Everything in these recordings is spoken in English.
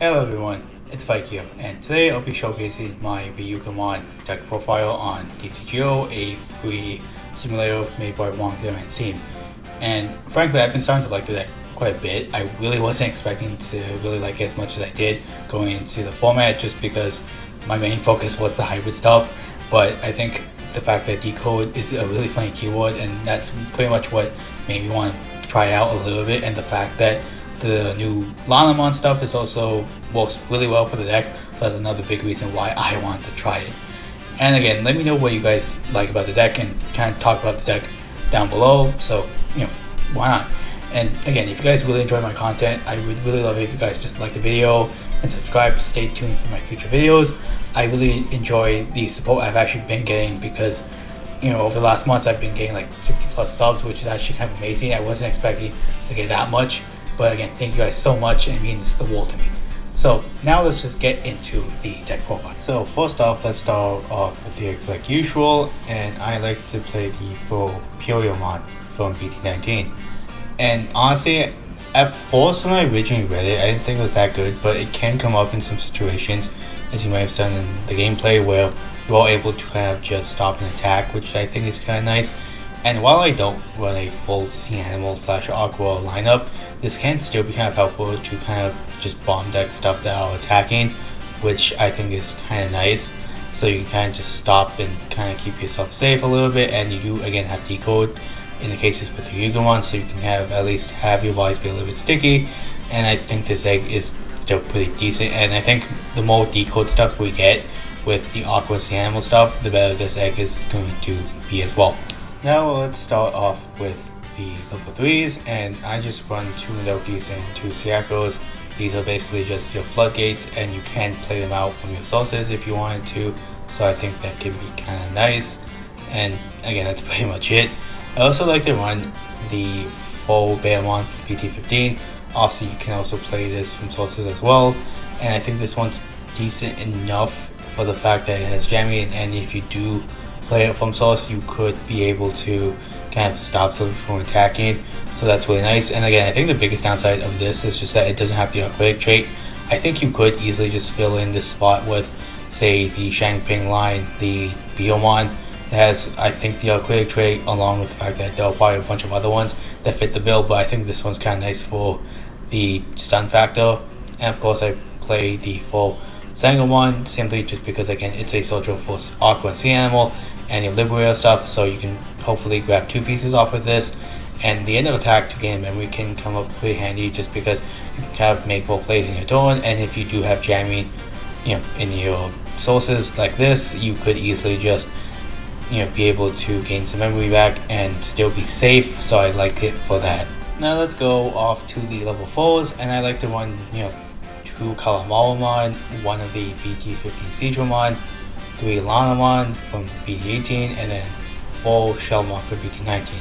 Hello everyone, it's Vike here, and today I'll be showcasing my Ryugumon deck profile on TCG.0, a free simulator made by Zero Man's team. And frankly, I've been starting to like the deck quite a bit. I really wasn't expecting to really like it as much as I did going into the format, just because my main focus was the hybrid stuff. But I think the fact that decode is a really funny keyword, and that's pretty much what made me want to try out a little bit, and the fact that the new Sangomon stuff is also works really well for the deck, so that's another big reason why I want to try it. And again, let me know what you guys like about the deck and kind of talk about the deck down below, so why not. And again, if you guys really enjoy my content, I would really love it if you guys just like the video and subscribe to stay tuned for my future videos. I really enjoy the support I've actually been getting, because over the last months I've been getting like 60 plus subs, which is actually kind of amazing. I wasn't expecting to get that much. But again, thank you guys so much, and it means the world to me. So now let's just get into the deck profile. So first off, let's start off with the decks like usual, and I like to play the full Ryugumon from BT19. And honestly, at first when I originally read it, I didn't think it was that good, but it can come up in some situations, as you may have seen in the gameplay, where you are able to kind of just stop an attack, which I think is kind of nice. And while I don't run a full sea animal / aqua lineup, this can still be kind of helpful to kind of just bomb deck stuff that are attacking, which I think is kind of nice. So you can kind of just stop and kind of keep yourself safe a little bit, and you do again have decode in the cases with the Ryugumon, so you can at least have your bodies be a little bit sticky. And I think this egg is still pretty decent, and I think the more decode stuff we get with the aqua sea animal stuff, the better this egg is going to be as well. Now let's start off with the level 3s, and I just run 2 Nodokis and 2 Siakos. These are basically just your floodgates, and you can play them out from your sources if you wanted to, so I think that can be kind of nice. And again, that's pretty much it. I also like to run the full Digimon from BT15. Obviously, you can also play this from sources as well, and I think this one's decent enough for the fact that it has jamming, and if you do play it from source, you could be able to kind of stop them from attacking, so that's really nice. And again, I think the biggest downside of this is just that it doesn't have the aquatic trait. I think you could easily just fill in this spot with, say, the Shangping line, the Biomon that has, I think, the aquatic trait, along with the fact that there are probably a bunch of other ones that fit the bill, but I think this one's kind of nice for the stun factor. And of course, I play the full Sangomon simply just because, again, it's a soldier for aqua and sea animal and your liberator stuff, so you can hopefully grab 2 pieces off with this. And the end of attack to gain memory can come up pretty handy, just because you can kind of make more plays in your turn, and if you do have jamming in your sources like this, you could easily just be able to gain some memory back and still be safe, so I liked it for that. Now let's go off to the level 4s, and I like to run 2 Kalamawamon, 1 of the BT15 Seedramon, 3 Lanamon from BT18, and then 4 Shellmon from BT19.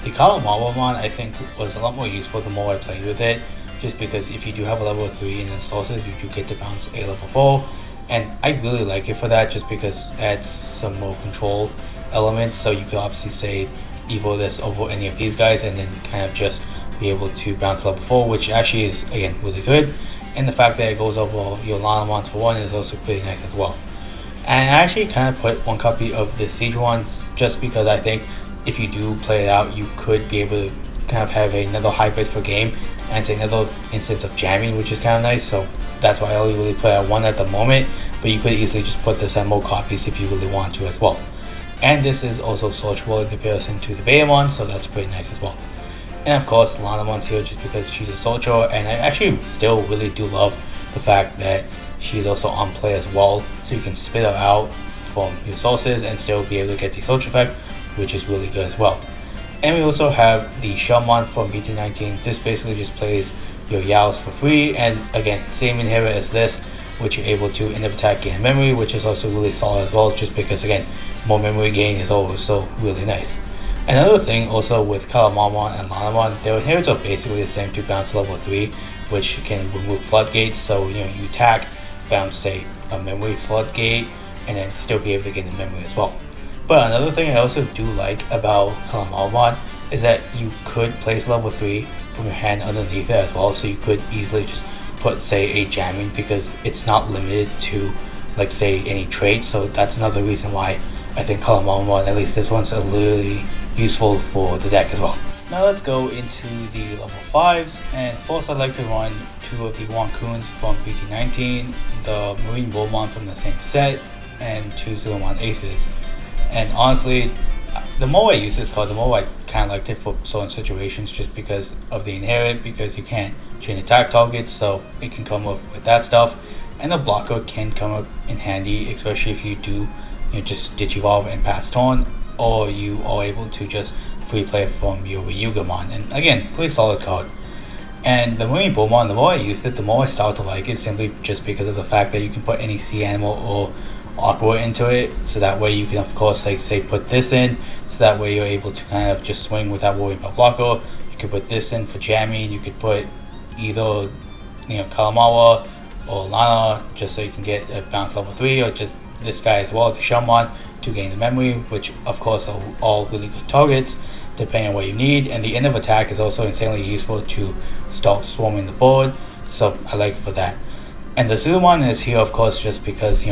The Kalamawamon I think was a lot more useful the more I played with it, just because if you do have a level 3 in the sources, you do get to bounce a level 4, and I really like it for that, just because it adds some more control elements. So you could obviously say evo this over any of these guys, and then kind of just be able to bounce level 4, which actually is, again, really good. And the fact that it goes over your Lanamons for 1 is also pretty nice as well. And I actually kind of put 1 copy of the Siege one, just because I think if you do play it out, you could be able to kind of have another hybrid for game, and it's another instance of jamming, which is kind of nice. So that's why I only really put at 1 at the moment, but you could easily just put this at more copies if you really want to as well. And this is also searchable in comparison to the Betamon, so that's pretty nice as well. And of course, Lanamon's here just because she's a soldier, and I actually still really do love the fact that she's also on play as well, so you can spit her out from your sources and still be able to get the soldier effect, which is really good as well. And we also have the Shelmon from BT19. This basically just plays your Yaos for free, and again, same inhibitor as this, which you're able to end of attack gain memory, which is also really solid as well, just because, again, more memory gain is also really nice. Another thing also with Kalamamon and Lanamon, their inhibitors are basically the same to bounce level 3, which can remove floodgates. So you attack, bounce, say, a memory floodgate, and then still be able to gain the memory as well. But another thing I also do like about Kalamamon is that you could place level 3 from your hand underneath it as well, so you could easily just put say a jamming because it's not limited to like say any traits. So that's another reason why I think Sangomon, at least this one's really useful for the deck as well. Now let's go into the level 5s, and first I'd like to run 2 of the Wankoons from BT19, the Marine Bullmon from the same set, and 2 Sangomon Aces. And honestly, the more I use this card, the more I kind of liked it for certain situations just because of the inherit, because you can't chain attack targets, so it can come up with that stuff. And the blocker can come up in handy, especially if you do just Digivolve and pass turn, or you are able to just free play from your Ryugumon. And again, pretty solid card. And the Marine Bullmon, the more I used it, the more I started to like it, simply just because of the fact that you can put any sea animal or aqua into it, so that way you can of course like say put this in, so that way you're able to kind of just swing without worrying about blocker. You could put this in for jamming, you could put either Kalamawa or Lana, just so you can get a bounce level 3, or just this guy as well, the Sangomon, to gain the memory, which of course are all really good targets depending on what you need. And the end of attack is also insanely useful to start swarming the board, so I like it for that. And the Sangomon is here of course just because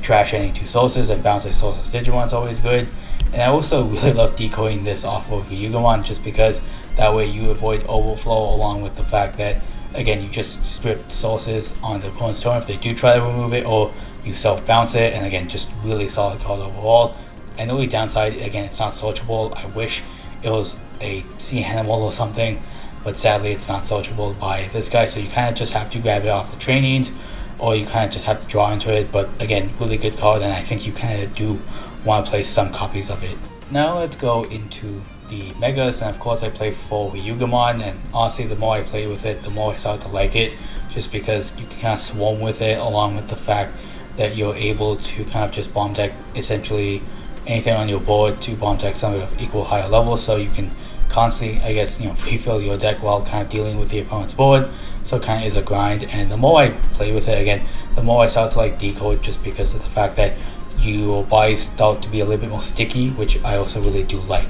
trash any 2 sources and bounce a sources Digimon is always good. And I also really love decoding this off of Ryugumon, just because that way you avoid overflow, along with the fact that again you just strip sources on the opponent's turn if they do try to remove it, or you self bounce it. And again, just really solid card overall. And the only downside, again, it's not searchable. I wish it was a sea animal or something, but sadly it's not searchable by this guy, so you kind of just have to grab it off the trainings, or you kind of just have to draw into it. But again, really good card, and I think you kind of do want to play some copies of it. Now let's go into the Megas, and of course I play for Ryugumon, and honestly the more I play with it, the more I start to like it, just because you can kind of swarm with it, along with the fact that you're able to kind of just bomb deck essentially anything on your board to bomb deck something of equal higher level, so you can constantly refill your deck while kind of dealing with the opponent's board. So it kind of is a grind, and the more I play with it, again, the more I start to like decode, just because of the fact that your bodies start to be a little bit more sticky, which I also really do like.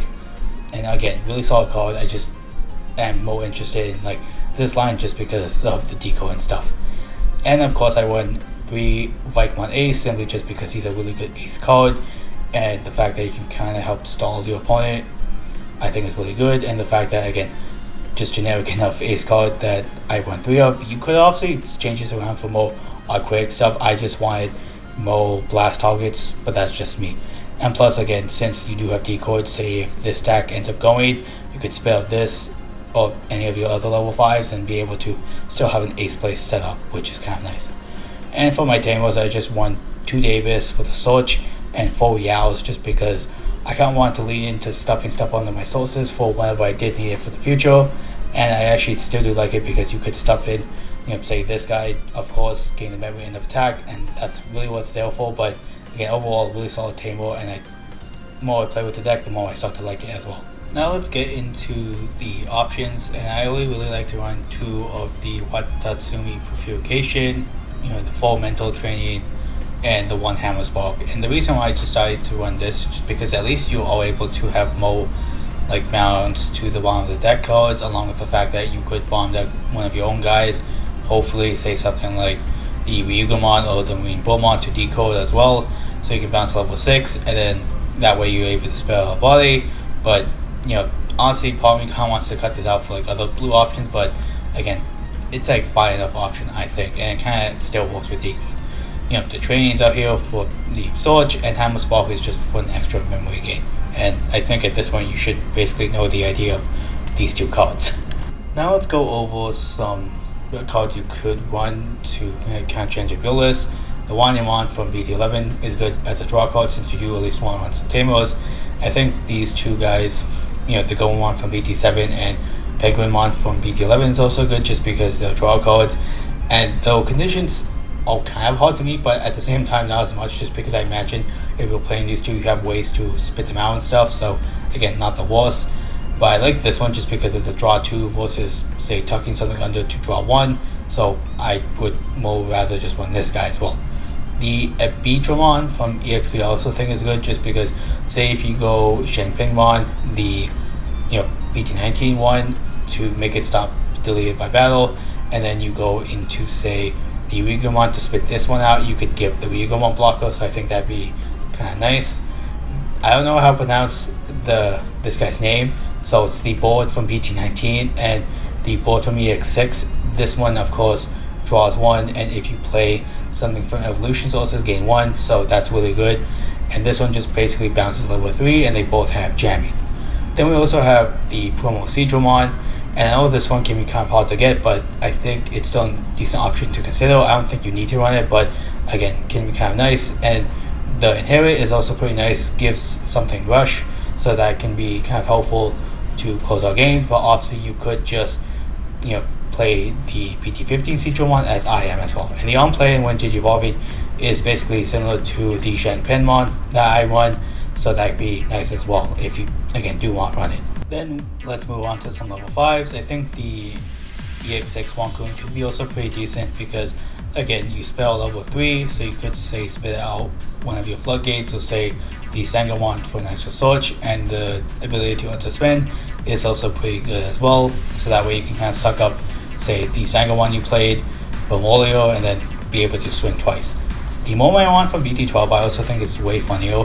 And again, really solid card. I just am more interested in like this line just because of the decode and stuff. And of course I won 3 Ryugumon Ace, simply just because he's a really good ace card, and the fact that you can kind of help stall your opponent I think is really good. And the fact that again, just generic enough ace card that I won 3 of. You could obviously change this around for more aquatic stuff. I just wanted more blast targets, but that's just me. And plus again, since you do have decode, say if this stack ends up going, you could spell this or any of your other level 5s and be able to still have an ace place set up, which is kind of nice. And for my tamers, I just won 2 Davis for the search and 4 Yaos, just because I kind of wanted to lean into stuffing stuff onto my sources for whenever I did need it for the future. And I actually still do like it because you could stuff in, say this guy, of course, gain the memory end of attack, and that's really what it's there for. But again, overall, really solid tamer, and the more I play with the deck, the more I start to like it as well. Now let's get into the options, and I really like to run 2 of the Watatsumi Purification, the 4 mental training, and the 1 hammer spark. And the reason why I decided to run this is just because at least you are able to have more like mounts to the bottom of the deck cards, along with the fact that you could bomb deck one of your own guys, hopefully say something like the Ryugumon or the Marine Bullmon to decode as well, so you can bounce level 6, and then that way you're able to spell a body. But honestly, part of me kind of wants to cut this out for like other blue options, but again, it's like fine enough option I think, and it kind of still works with decode. The trainings out here for the search, and hammer spark is just for an extra memory gain. And I think at this point you should basically know the idea of these 2 cards. Now let's go over some cards you could run to kind of change up your list. The Ryugumon from BT11 is good as a draw card, since you do at least want to run some tamers. I think these 2 guys, the Sangomon from BT7 and Penguinmon from BT11 is also good, just because they're draw cards. And though conditions are kind of hard to meet, but at the same time not as much, just because I imagine if you're playing these 2, you have ways to spit them out and stuff. So again, not the worst. But I like this one just because it's a draw 2 versus say tucking something under to draw 1. So I would more rather just run this guy as well. The Digimon from EX3 I also think is good, just because say if you go Shenpingmon, the BT19 one, to make it stop deleted by battle, and then you go into, say, the Ryugumon to spit this one out, you could give the Ryugumon blocker, so I think that'd be kind of nice. I don't know how to pronounce this guy's name, so it's the board from BT19 and the board from EX6. This one, of course, draws 1, and if you play something from Evolution Sources, gain 1, so that's really good. And this one just basically bounces level 3, and they both have jamming. Then we also have the promo Sangomon, and I know this one can be kind of hard to get, but I think it's still a decent option to consider. I don't think you need to run it, but again, can be kind of nice. And the Inherit is also pretty nice, gives something rush, so that can be kind of helpful to close out games. But obviously you could just, play the BT15 Sangomon as I am as well. And the on-play when Digivolving is basically similar to the Shenpenmon that I run, so that'd be nice as well if you, again, do want to run it. Then let's move on to some level 5s. I think the EX6 Wonkun could be also pretty decent because, again, you spell level 3, so you could, say, spit out one of your floodgates, so say the Sangomon for an extra search, and the ability to unsuspend is also pretty good as well, so that way you can kind of suck up, say, the Sangomon you played from earlier and then be able to swing twice. The moment I want from BT12, I also think it's way funnier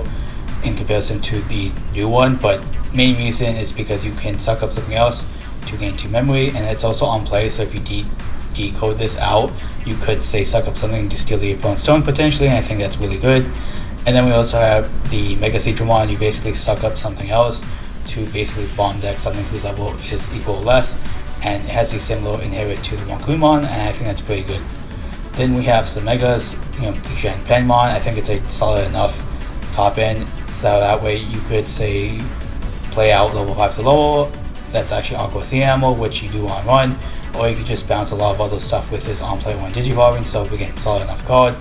in comparison to the new one, but main reason is because you can suck up something else to gain 2 memory, and it's also on play, so if you decode this out, you could, say, suck up something to steal the opponent's turn potentially, and I think that's really good. And then we also have the Mega Digimon. You basically suck up something else to basically bomb deck something whose level is equal or less, and it has a similar inherit to the Ryugumon, and I think that's pretty good. Then we have some Megas, the Shenpenmon. I think it's a solid enough top end, so that way you could, say, play out level 5 to lower. That's actually Aqua C ammo, which you do want to run, or you could just bounce a lot of other stuff with this on play when Digivolving, so again, solid enough card.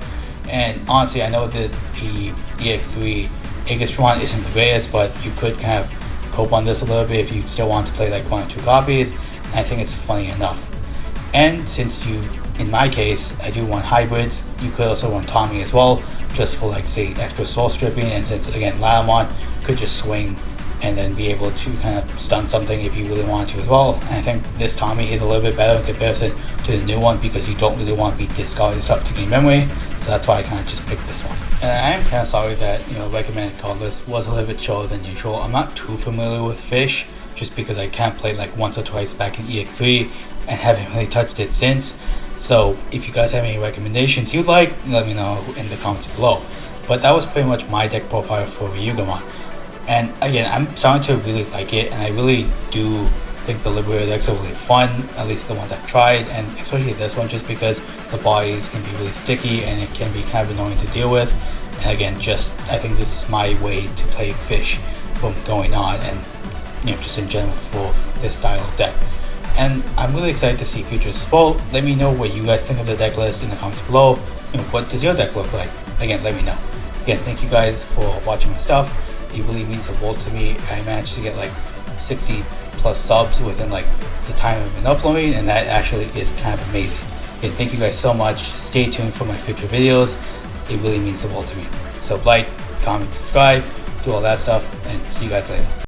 And honestly, I know that the EX3 Aegistron isn't the greatest, but you could kind of cope on this a little bit if you still want to play like 1 or 2 copies, and I think it's funny enough. And since you, in my case, I do want hybrids, you could also run Tommy as well, just for, like, say, extra soul stripping, and since, again, Ladamon could just swing and then be able to kind of stun something if you really want to as well. And I think this Tommy is a little bit better in comparison to the new one because you don't really want to be discarding stuff to gain memory, so that's why I kind of just picked this one. And I am kind of sorry that, recommended card list was a little bit shorter than usual. I'm not too familiar with Fish, just because I can't play like once or twice back in EX3 and haven't really touched it since. So if you guys have any recommendations you'd like, let me know in the comments below. But that was pretty much my deck profile for Ryugumon. And again, I'm starting to really like it, and I really do think the Liberator decks are really fun, at least the ones I've tried, and especially this one just because the bodies can be really sticky and it can be kind of annoying to deal with. And again, I think this is my way to play Fish from going on, and just in general for this style of deck. And I'm really excited to see future support. Let me know what you guys think of the deck list in the comments below. What does your deck look like? Again, let me know. Again, thank you guys for watching my stuff. It really means the world to me. I managed to get like 60 plus subs within like the time I've been uploading, and that actually is kind of amazing. Again, thank you guys so much. Stay tuned for my future videos. It really means the world to me. So like, comment, subscribe, do all that stuff, and see you guys later.